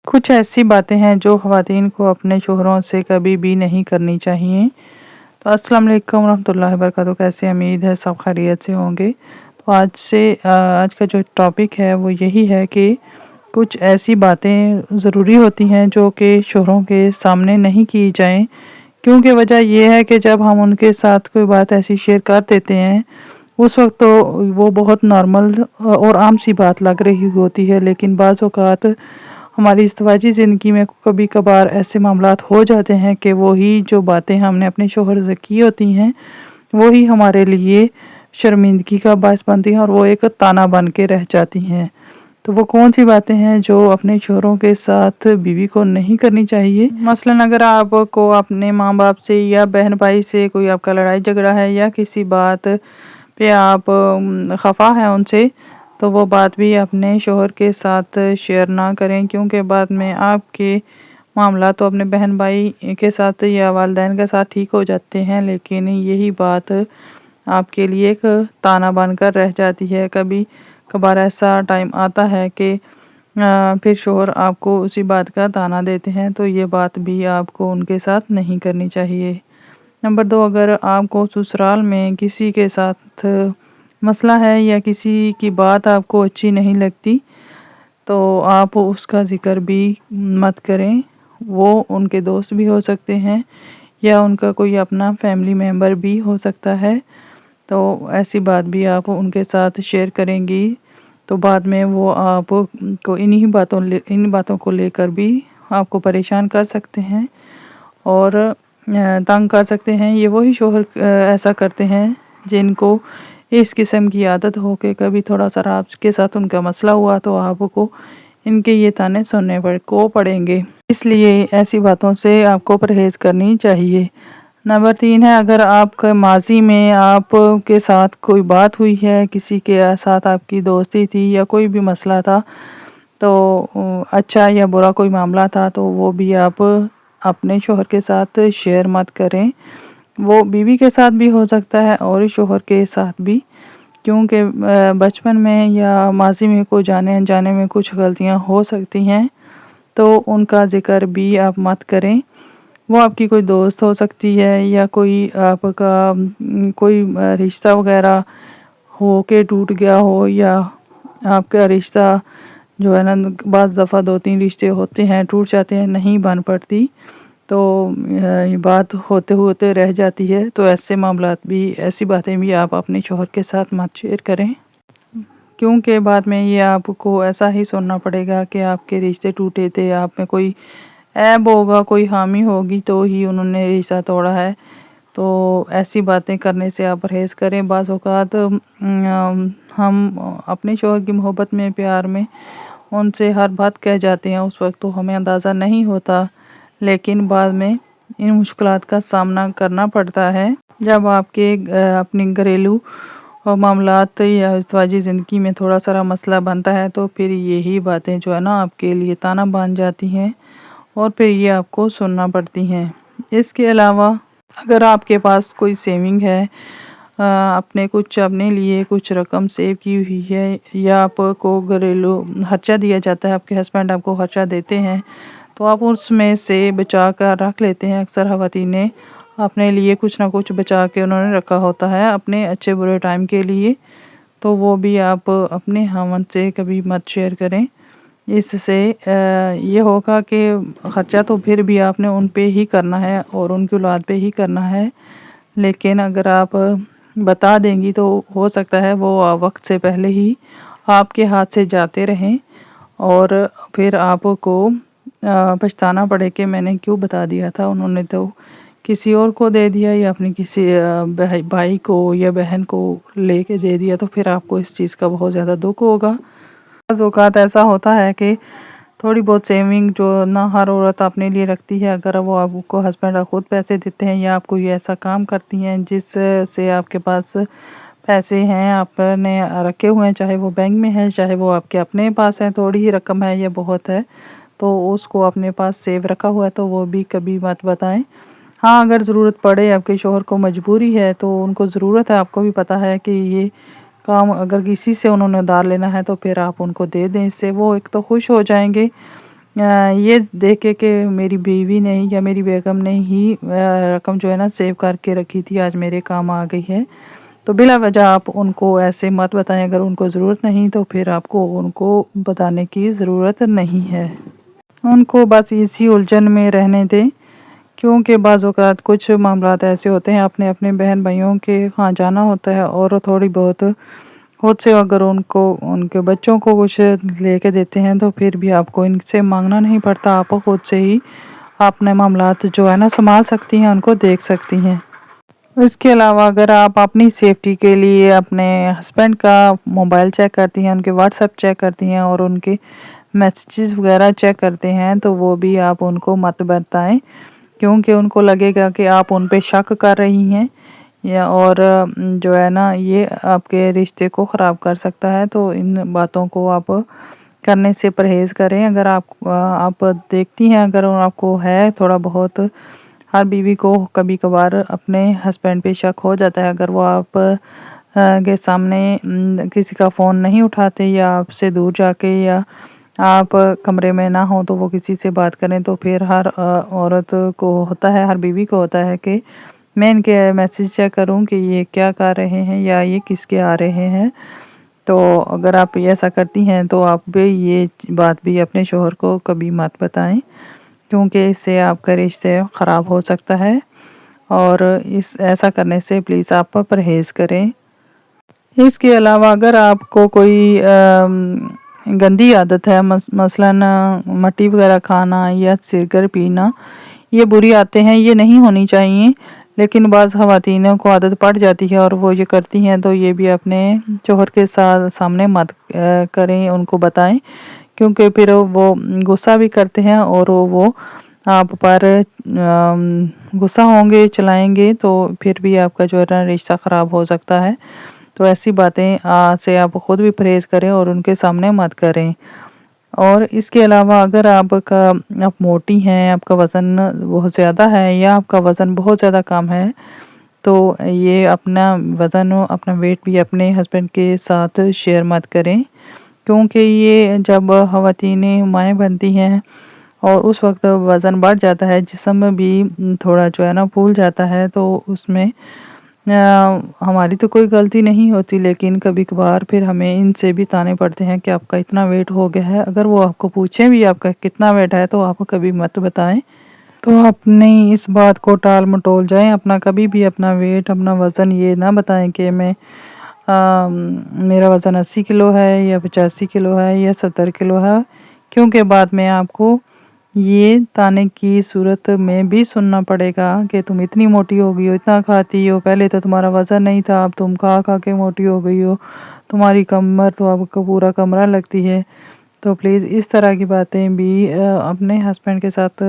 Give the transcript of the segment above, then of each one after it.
کچھ ایسی باتیں ہیں جو خواتین کو اپنے شوہروں سے کبھی بھی نہیں کرنی چاہیے۔ تو السلام علیکم ورحمۃ اللہ وبرکاتہ۔ کیسے امید ہے سب خیریت سے ہوں گے۔ تو آج کا جو ٹاپک ہے وہ یہی ہے کہ کچھ ایسی باتیں ضروری ہوتی ہیں جو کہ شوہروں کے سامنے نہیں کی جائیں، کیونکہ وجہ یہ ہے کہ جب ہم ان کے ساتھ کوئی بات ایسی شیئر کر دیتے ہیں اس وقت تو وہ بہت نارمل اور عام سی بات لگ رہی ہوتی ہے، لیکن بعض اوقات ہماری ازدواجی زندگی میں کبھی کبھار ایسے معاملات ہو جاتے ہیں کہ وہی جو باتیں ہم نے اپنے شوہر سے کی ہوتی ہیں وہی ہمارے لیے شرمندگی کا باعث بنتی ہیں اور وہ ایک تانا بن کے رہ جاتی ہیں۔ تو وہ کون سی باتیں ہیں جو اپنے شوہروں کے ساتھ بیوی کو نہیں کرنی چاہیے؟ مثلاً اگر آپ کو اپنے ماں باپ سے یا بہن بھائی سے کوئی آپ کا لڑائی جھگڑا ہے یا کسی بات پہ آپ خفا ہیں ان سے، تو وہ بات بھی اپنے شوہر کے ساتھ شیئر نہ کریں، کیونکہ بعد میں آپ کے معاملات تو اپنے بہن بھائی کے ساتھ یا والدین کے ساتھ ٹھیک ہو جاتے ہیں، لیکن یہی بات آپ کے لیے ایک تانا بن کر رہ جاتی ہے۔ کبھی کبھار ایسا ٹائم آتا ہے کہ پھر شوہر آپ کو اسی بات کا تانا دیتے ہیں، تو یہ بات بھی آپ کو ان کے ساتھ نہیں کرنی چاہیے۔ نمبر 2، اگر آپ کو سسرال میں کسی کے ساتھ مسئلہ ہے یا کسی کی بات آپ کو اچھی نہیں لگتی تو آپ اس کا ذکر بھی مت کریں۔ وہ ان کے دوست بھی ہو سکتے ہیں یا ان کا کوئی اپنا فیملی ممبر بھی ہو سکتا ہے، تو ایسی بات بھی آپ ان کے ساتھ شیئر کریں گی تو بعد میں وہ آپ کو ان باتوں کو لے کر بھی آپ کو پریشان کر سکتے ہیں اور تنگ کر سکتے ہیں۔ یہ وہی شوہر ایسا کرتے ہیں جن کو اس قسم کی عادت ہو کہ کبھی تھوڑا سا آپ کے ساتھ ان کا مسئلہ ہوا تو آپ کو ان کے یہ تانے سننے کو پڑیں گے، اس لیے ایسی باتوں سے آپ کو پرہیز کرنی چاہیے۔ نمبر 3 ہے، اگر آپ کے ماضی میں آپ کے ساتھ کوئی بات ہوئی ہے، کسی کے ساتھ آپ کی دوستی تھی یا کوئی بھی مسئلہ تھا، تو اچھا یا برا کوئی معاملہ تھا، تو وہ بھی آپ اپنے شوہر کے ساتھ شیئر مت کریں۔ وہ بیوی کے ساتھ بھی ہو سکتا ہے اور شوہر کے ساتھ بھی، کیونکہ بچپن میں یا ماضی میں کوئی جانے انجانے میں کچھ غلطیاں ہو سکتی ہیں تو ان کا ذکر بھی آپ مت کریں۔ وہ آپ کی کوئی دوست ہو سکتی ہے یا کوئی آپ کا کوئی رشتہ وغیرہ ہو کے ٹوٹ گیا ہو، یا آپ کا رشتہ جو ہے نا بعض دفعہ 2-3 رشتے ہوتے ہیں ٹوٹ جاتے ہیں، نہیں بن پڑتی، تو یہ بات ہوتے ہوتے رہ جاتی ہے، تو ایسے معاملات بھی، ایسی باتیں بھی آپ اپنے شوہر کے ساتھ مت شیئر کریں، کیونکہ بعد میں یہ آپ کو ایسا ہی سننا پڑے گا کہ آپ کے رشتے ٹوٹے تھے، آپ میں کوئی عیب ہوگا، کوئی خامی ہوگی تو ہی انہوں نے رشتہ توڑا ہے۔ تو ایسی باتیں کرنے سے آپ پرہیز کریں۔ بعض اوقات ہم اپنے شوہر کی محبت میں، پیار میں ان سے ہر بات کہہ جاتے ہیں، اس وقت تو ہمیں اندازہ نہیں ہوتا، لیکن بعد میں ان مشکلات کا سامنا کرنا پڑتا ہے جب آپ کے اپنی گھریلو معاملات یا ازدواجی زندگی میں تھوڑا سا مسئلہ بنتا ہے، تو پھر یہی باتیں جو ہے نا آپ کے لیے تانا بن جاتی ہیں اور پھر یہ آپ کو سننا پڑتی ہیں۔ اس کے علاوہ اگر آپ کے پاس کوئی سیونگ ہے، اپنے لیے کچھ رقم سیو کی ہوئی ہے، یا آپ کو گھریلو خرچہ دیا جاتا ہے، آپ کے ہسبینڈ آپ کو خرچہ دیتے ہیں، تو آپ اس میں سے بچا کر رکھ لیتے ہیں۔ اکثر خواتین نے اپنے لیے کچھ نہ کچھ بچا کے انہوں نے رکھا ہوتا ہے اپنے اچھے برے ٹائم کے لیے، تو وہ بھی آپ اپنے خاوند سے کبھی مت شیئر کریں۔ اس سے یہ ہوگا کہ خرچہ تو پھر بھی آپ نے ان پہ ہی کرنا ہے اور ان کی اولاد پہ ہی کرنا ہے، لیکن اگر آپ بتا دیں گی تو ہو سکتا ہے وہ وقت سے پہلے ہی آپ کے ہاتھ سے جاتے رہیں اور پھر آپ کو پچھتانا پڑے کہ میں نے کیوں بتا دیا تھا، انہوں نے تو کسی اور کو دے دیا یا اپنی کسی بھائی کو یا بہن کو لے کے دے دیا، تو پھر آپ کو اس چیز کا بہت زیادہ دکھ ہوگا۔ بعض اوقات ایسا ہوتا ہے کہ تھوڑی بہت سیونگ جو نہ ہر عورت اپنے لیے رکھتی ہے، اگر وہ آپ کو ہسبینڈ خود پیسے دیتے ہیں یا آپ کو یہ ایسا کام کرتی ہیں جس سے آپ کے پاس پیسے ہیں، آپ نے رکھے ہوئے ہیں، چاہے وہ بینک میں ہے، چاہے وہ آپ کے اپنے پاس ہے، تھوڑی ہی رقم ہے یا بہت ہے، تو اس کو اپنے پاس سیو رکھا ہوا ہے تو وہ بھی کبھی مت بتائیں۔ ہاں، اگر ضرورت پڑے، آپ کے شوہر کو مجبوری ہے، تو ان کو ضرورت ہے، آپ کو بھی پتہ ہے کہ یہ کام اگر کسی سے انہوں نے ادھار لینا ہے تو پھر آپ ان کو دے دیں، اس سے وہ ایک تو خوش ہو جائیں گے، یہ دیکھ کے میری بیوی نے یا میری بیگم نے ہی رقم جو ہے نا سیو کر کے رکھی تھی، آج میرے کام آ گئی ہے۔ تو بلا وجہ آپ ان کو ایسے مت بتائیں، اگر ان کو ضرورت نہیں تو پھر آپ کو ان کو بتانے کی ضرورت نہیں ہے۔ ان کو بس اسی الجھن میں رہنے دیں، کیونکہ بعض اوقات کچھ معاملات ایسے ہوتے ہیں، اپنے اپنے بہن بھائیوں کے ہاں جانا ہوتا ہے اور تھوڑی بہت خود سے اگر ان کے بچوں کو کچھ لے کے دیتے ہیں تو پھر بھی آپ کو ان سے مانگنا نہیں پڑتا، آپ خود سے ہی اپنے معاملات جو ہے نا سنبھال سکتی ہیں، ان کو دیکھ سکتی ہیں۔ اس کے علاوہ اگر آپ اپنی سیفٹی کے لیے اپنے ہسبینڈ کا موبائل چیک کرتی ہیں، ان کے واٹس ایپ چیک کرتی ہیں اور ان کے میسیجز وغیرہ چیک کرتے ہیں، تو وہ بھی آپ ان کو مت بتائیں، کیونکہ ان کو لگے گا کہ آپ ان پہ شک کر رہی ہیں اور جو ہے نا یہ آپ کے رشتے کو خراب کر سکتا ہے۔ تو ان باتوں کو آپ کرنے سے پرہیز کریں۔ اگر آپ دیکھتی ہیں، اگر آپ کو ہے تھوڑا بہت، ہر بیوی کو کبھی کبھار اپنے ہسبینڈ پہ شک ہو جاتا ہے، اگر وہ آپ کے سامنے کسی کا فون نہیں اٹھاتے یا آپ سے دور جا کے یا آپ کمرے میں نہ ہو تو وہ کسی سے بات کریں، تو پھر ہر عورت کو ہوتا ہے، ہر بیوی کو ہوتا ہے کہ میں ان کے میسیج چیک کروں کہ یہ کیا کر رہے ہیں یا یہ کس کے آ رہے ہیں۔ تو اگر آپ ایسا کرتی ہیں تو آپ بھی یہ بات بھی اپنے شوہر کو کبھی مت بتائیں، کیونکہ اس سے آپ کا رشتہ خراب ہو سکتا ہے، اور ایسا کرنے سے پلیز آپ پرہیز کریں۔ اس کے علاوہ اگر آپ کو کوئی گندی عادت ہے، مثلاً مٹی وغیرہ کھانا یا سگر پینا، یہ بری عادتیں ہیں، یہ نہیں ہونی چاہیے، لیکن بعض خواتینوں کو عادت پڑ جاتی ہے اور وہ یہ کرتی ہیں، تو یہ بھی اپنے شوہر کے سامنے مت کریں، ان کو بتائیں، کیونکہ پھر وہ غصہ بھی کرتے ہیں اور وہ آپ پر غصہ ہوں گے، چلائیں گے، تو پھر بھی آپ کا جو ہے نا رشتہ خراب ہو سکتا ہے۔ تو ایسی باتیں سے آپ خود بھی پرہیز کریں اور ان کے سامنے مت کریں۔ اور اس کے علاوہ اگر آپ موٹی ہیں، آپ کا وزن بہت زیادہ ہے یا آپ کا وزن بہت زیادہ کم ہے، تو یہ اپنا وزن اپنا ویٹ بھی اپنے ہسبینڈ کے ساتھ شیئر مت کریں، کیونکہ یہ جب خواتینیں مائیں بنتی ہیں اور اس وقت وزن بڑھ جاتا ہے، جسم بھی تھوڑا جو ہے نا پھول جاتا ہے، تو اس میں ہماری تو کوئی غلطی نہیں ہوتی، لیکن کبھی کبھار پھر ہمیں ان سے بھی تانے پڑتے ہیں کہ آپ کا اتنا ویٹ ہو گیا ہے۔ اگر وہ آپ کو پوچھیں بھی آپ کا کتنا ویٹ ہے تو آپ کبھی مت بتائیں۔ تو اپنی اس بات کو ٹال مٹول جائیں، کبھی بھی اپنا ویٹ، اپنا وزن یہ نہ بتائیں کہ میرا وزن 80 کلو ہے یا 85 کلو ہے یا 70 کلو ہے، کیونکہ بعد میں آپ کو یہ تانے کی صورت میں بھی سننا پڑے گا کہ تم اتنی موٹی ہو گئی ہو، اتنا کھاتی ہو، پہلے تو تمہارا وزن نہیں تھا، اب تم کھا کھا کے موٹی ہو گئی ہو، تمہاری کمر تو اب کا پورا کمرہ لگتی ہے۔ تو پلیز اس طرح کی باتیں بھی اپنے ہسبینڈ کے ساتھ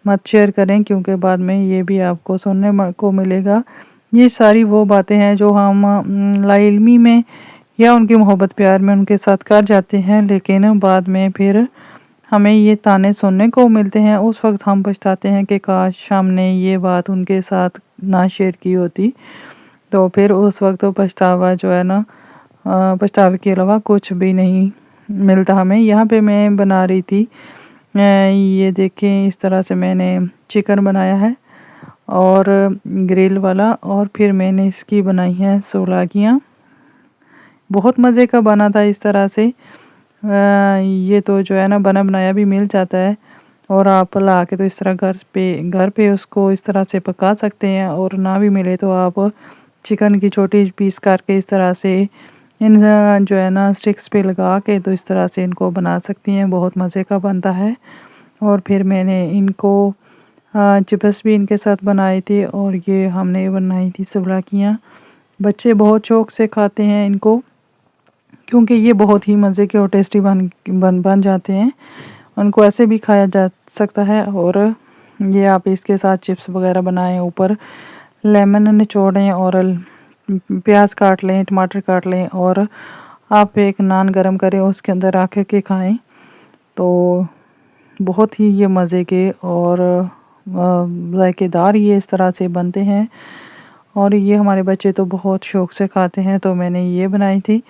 مت شیئر کریں، کیونکہ بعد میں یہ بھی آپ کو سننے کو ملے گا۔ یہ ساری وہ باتیں ہیں جو ہم لا علمی میں یا ان کی محبت پیار میں ان کے ساتھ کر جاتے ہیں، لیکن بعد میں پھر ہمیں یہ تانے سننے کو ملتے ہیں۔ اس وقت ہم پچھتاتے ہیں کہ کاش ہم نے یہ بات ان کے ساتھ نہ شیئر کی ہوتی، تو پھر اس وقت پچھتاوا جو ہے نا، پچھتاوے کے علاوہ کچھ بھی نہیں ملتا ہمیں۔ یہاں پہ میں بنا رہی تھی، یہ دیکھیں اس طرح سے میں نے چکن بنایا ہے اور گریل والا، اور پھر میں نے اس کی بنائی ہیں سولاگیاں، بہت مزے کا بنا تھا اس طرح سے۔ یہ تو جو ہے نا بنا بنایا بھی مل جاتا ہے، اور آپ لا کے تو اس طرح گھر پہ اس کو اس طرح سے پکا سکتے ہیں، اور نہ بھی ملے تو آپ چکن کی چھوٹی پیس کر کے اس طرح سے ان جو ہے نا سٹکس پہ لگا کے تو اس طرح سے ان کو بنا سکتی ہیں، بہت مزے کا بنتا ہے۔ اور پھر میں نے ان کو چپس بھی ان کے ساتھ بنائے تھے، اور یہ ہم نے بنائی تھی سولاگیاں۔ بچے بہت شوق سے کھاتے ہیں ان کو، کیونکہ یہ بہت ہی مزے کے اور ٹیسٹی بن جاتے ہیں۔ ان کو ایسے بھی کھایا جا سکتا ہے، اور یہ آپ اس کے ساتھ چپس وغیرہ بنائیں، اوپر لیمن نچوڑیں اور پیاز کاٹ لیں، ٹماٹر کاٹ لیں، اور آپ ایک نان گرم کریں، اس کے اندر رکھ کے کھائیں، تو بہت ہی یہ مزے کے اور ذائقے دار یہ اس طرح سے بنتے ہیں، اور یہ ہمارے بچے تو بہت شوق سے کھاتے ہیں۔ تو میں نے یہ بنائی تھی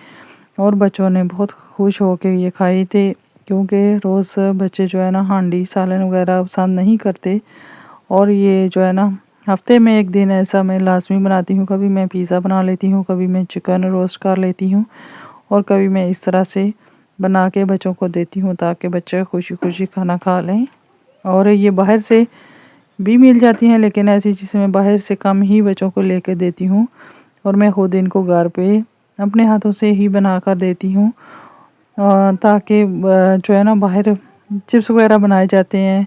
اور بچوں نے بہت خوش ہو کے یہ کھائی تھی۔ کیونکہ روز بچے جو ہے نا ہانڈی سالن وغیرہ پسند نہیں کرتے، اور یہ جو ہے نا ہفتے میں ایک دن ایسا میں لازمی بناتی ہوں۔ کبھی میں پیزا بنا لیتی ہوں، کبھی میں چکن روسٹ کر لیتی ہوں، اور کبھی میں اس طرح سے بنا کے بچوں کو دیتی ہوں تاکہ بچے خوشی خوشی کھانا کھا لیں۔ اور یہ باہر سے بھی مل جاتی ہیں، لیکن ایسی چیزیں میں باہر سے کم ہی بچوں کو لے کے دیتی ہوں، اور میں خود ان کو گھر پہ اپنے ہاتھوں سے ہی بنا کر دیتی ہوں، تاکہ جو ہے نا باہر چپس وغیرہ بنائے جاتے ہیں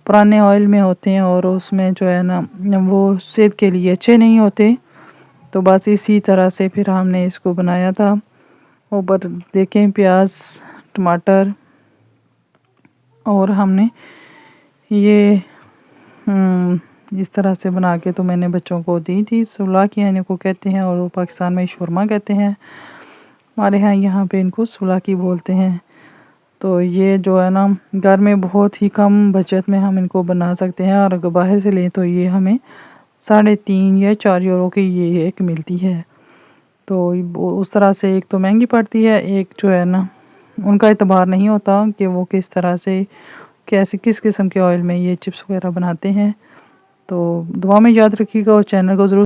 پرانے آئل میں ہوتے ہیں، اور اس میں جو ہے نا وہ صحت کے لیے اچھے نہیں ہوتے۔ تو بس اسی طرح سے پھر ہم نے اس کو بنایا تھا۔ اوپر دیکھیں پیاز ٹماٹر، اور ہم نے یہ اس طرح سے بنا کے تو میں نے بچوں کو دی تھی۔ سولاکیاں ان کو کہتے ہیں، اور وہ پاکستان میں شورما کہتے ہیں، ہمارے یہاں پہ ان کو سولاکی بولتے ہیں۔ تو یہ جو ہے نا گھر میں بہت ہی کم بجٹ میں ہم ان کو بنا سکتے ہیں، اور اگر باہر سے لیں تو یہ ہمیں 3.5 یا 4 یورو کی یہ ایک ملتی ہے۔ تو اس طرح سے ایک تو مہنگی پڑتی ہے، ایک جو ہے نا ان کا اعتبار نہیں ہوتا کہ وہ کس طرح سے کس قسم کے آئل میں یہ چپس وغیرہ بناتے ہیں۔ تو دعا میں یاد رکھیے گا، اور چینل کو ضرور